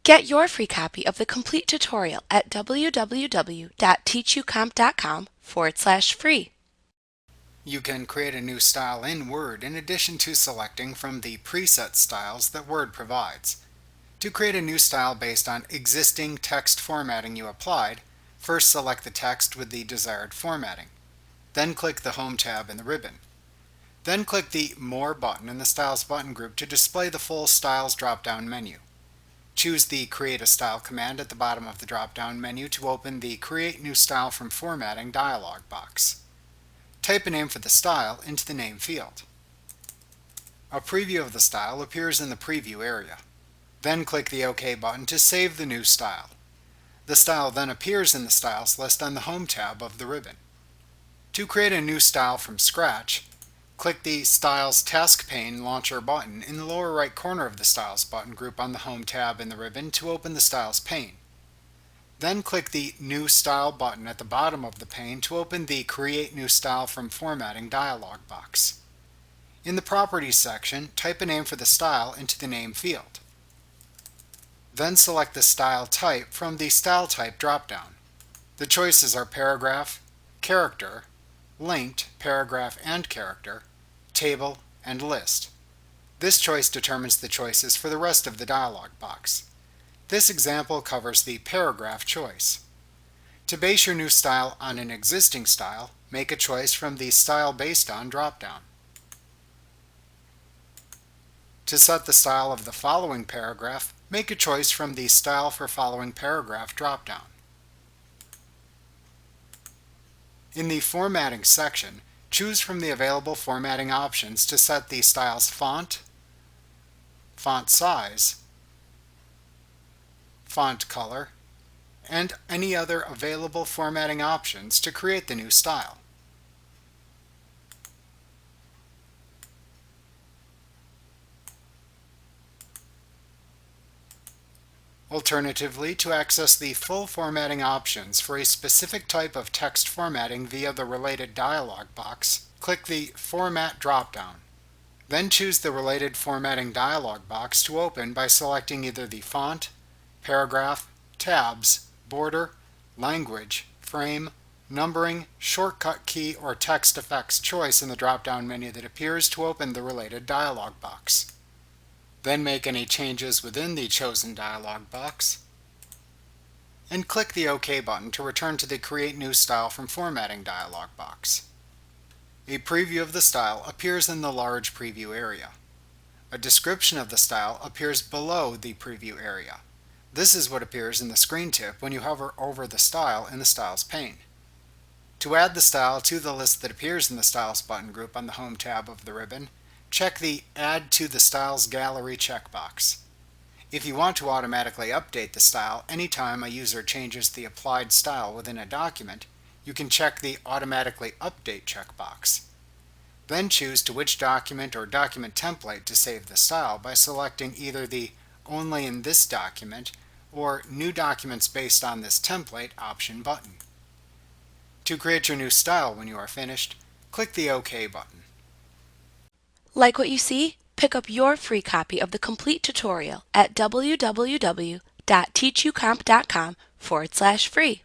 Get your free copy of the complete tutorial at www.teachucomp.com/free. You can create a new style in Word in addition to selecting from the preset styles that Word provides. To create a new style based on existing text formatting you applied, first select the text with the desired formatting. Then click the Home tab in the ribbon. Then click the More button in the Styles button group to display the full Styles drop-down menu. Choose the Create a Style command at the bottom of the drop-down menu to open the Create New Style from Formatting dialog box. Type a name for the style into the name field. A preview of the style appears in the preview area. Then click the OK button to save the new style. The style then appears in the Styles list on the Home tab of the ribbon. To create a new style from scratch, click the Styles Task Pane Launcher button in the lower right corner of the Styles button group on the Home tab in the ribbon to open the Styles pane. Then click the New Style button at the bottom of the pane to open the Create New Style from Formatting dialog box. In the Properties section, type a name for the style into the name field. Then select the style type from the Style Type drop-down. The choices are paragraph, character, linked, paragraph and character, table, and list. This choice determines the choices for the rest of the dialog box. This example covers the paragraph choice. To base your new style on an existing style, make a choice from the Style Based On drop-down. To set the style of the following paragraph, make a choice from the Style for Following Paragraph drop-down. In the Formatting section, choose from the available formatting options to set the style's font, font size, font color, and any other available formatting options to create the new style. Alternatively, to access the full formatting options for a specific type of text formatting via the related dialog box, click the Format drop-down. Then choose the related formatting dialog box to open by selecting either the font, paragraph, tabs, border, language, frame, numbering, shortcut key, or text effects choice in the drop-down menu that appears to open the related dialog box. Then make any changes within the chosen dialog box, and click the OK button to return to the Create New Style from Formatting dialog box. A preview of the style appears in the large preview area. A description of the style appears below the preview area. This is what appears in the screen tip when you hover over the style in the Styles pane. To add the style to the list that appears in the Styles button group on the Home tab of the ribbon, check the Add to the Styles Gallery checkbox. If you want to automatically update the style anytime a user changes the applied style within a document, you can check the Automatically Update checkbox. Then choose to which document or document template to save the style by selecting either the Only in this document or New Documents Based on this Template option button. To create your new style when you are finished, click the OK button. Like what you see? Pick up your free copy of the complete tutorial at www.teachucomp.com/free.